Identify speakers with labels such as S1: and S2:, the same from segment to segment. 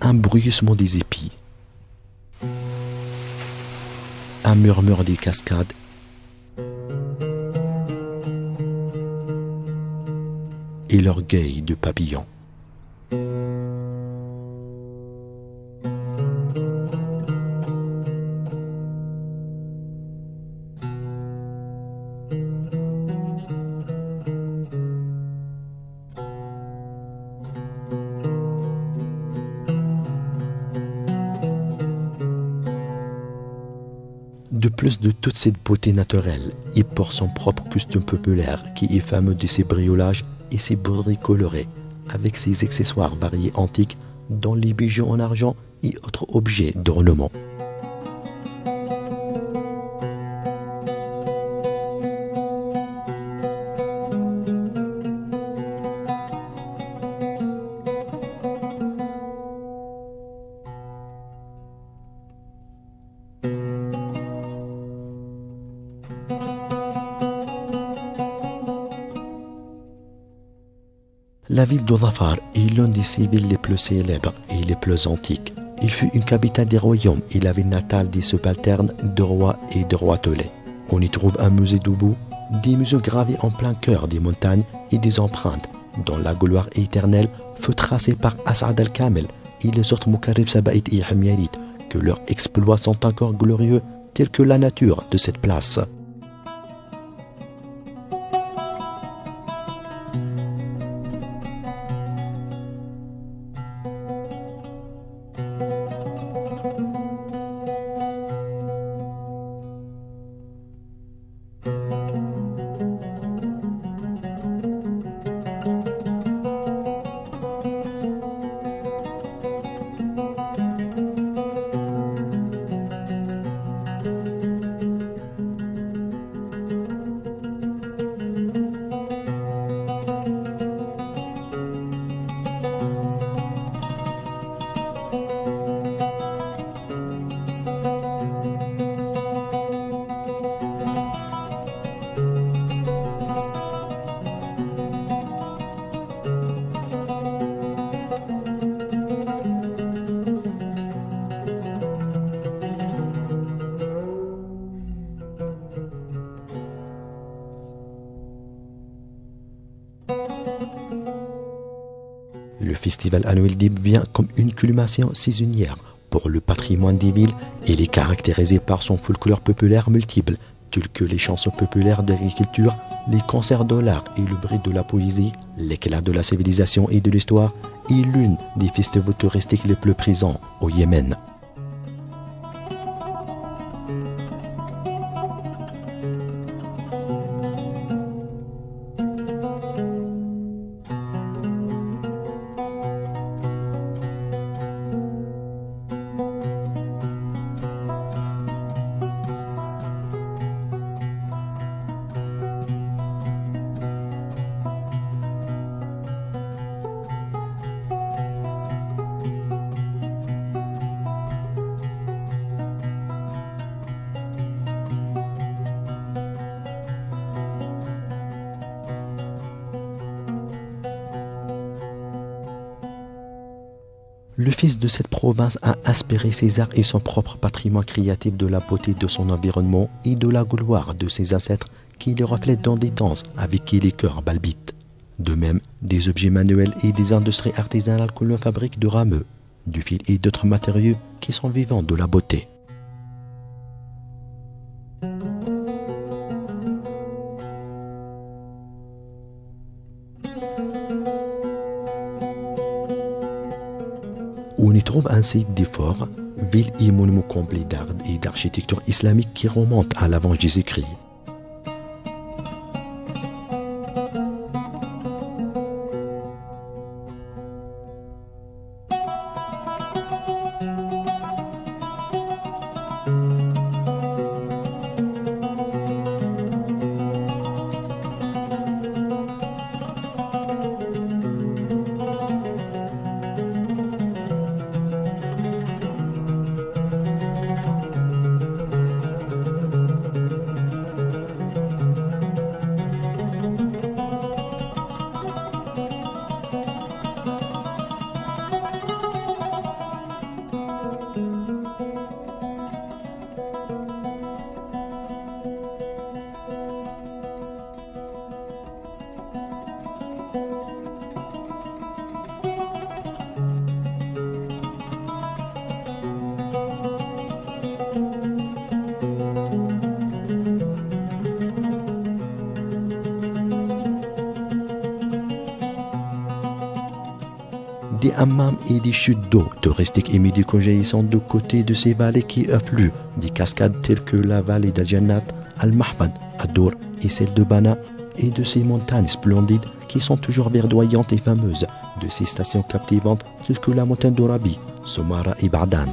S1: un bruissement des épis, un murmure des cascades, et l'orgueil de papillons. De plus de toute cette beauté naturelle, il porte son propre costume populaire qui est fameux de ses briolages et ses broderies colorées, avec ses accessoires variés antiques, dont les bijoux en argent et autres objets d'ornement. La ville de Dhafar est l'une des villes les plus célèbres et les plus antiques. Il fut une capitale des royaumes et la ville natale des subalternes de rois et de roitelets. On y trouve un musée debout, des musées gravés en plein cœur des montagnes et des empreintes, dont la gloire éternelle fut tracée par As'ad al-Kamel et les autres Mukarrib Sabaïd et Himyarides, que leurs exploits sont encore glorieux, tels que la nature de cette place. Le festival annuel d'Ib vient comme une culmination saisonnière pour le patrimoine des villes et est caractérisé par son folklore populaire multiple, tels que les chansons populaires d'agriculture, les concerts de l'art et le bruit de la poésie, l'éclat de la civilisation et de l'histoire, est l'une des festivals touristiques les plus présents au Yémen. Le fils de cette province a inspiré ses arts et son propre patrimoine créatif de la beauté de son environnement et de la gloire de ses ancêtres qui les reflètent dans des danses avec qui les cœurs palpitent. De même, des objets manuels et des industries artisanales que l'on fabrique de rameux, du fil et d'autres matériaux qui sont vivants de la beauté. On y trouve un site des forts, ville et monument complet d'art et d'architecture islamique qui remonte à l'avant Jésus-Christ. des hammams et des chutes d'eau touristiques et médicaux jaillissant de côté de ces vallées qui affluent, des cascades telles que la vallée d'Al-Jannat, Al-Mahmad, Ad-Dour et celle de Bana, et de ces montagnes splendides qui sont toujours verdoyantes et fameuses, de ces stations captivantes telles que la montagne d'Orabi, Somara et Bardan.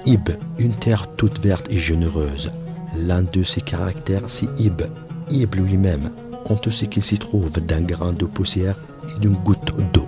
S1: Ib, une terre toute verte et généreuse. L'un de ses caractères, c'est Ib. Ib lui-même, on te sait qu'il s'y trouve d'un grain de poussière et d'une goutte d'eau.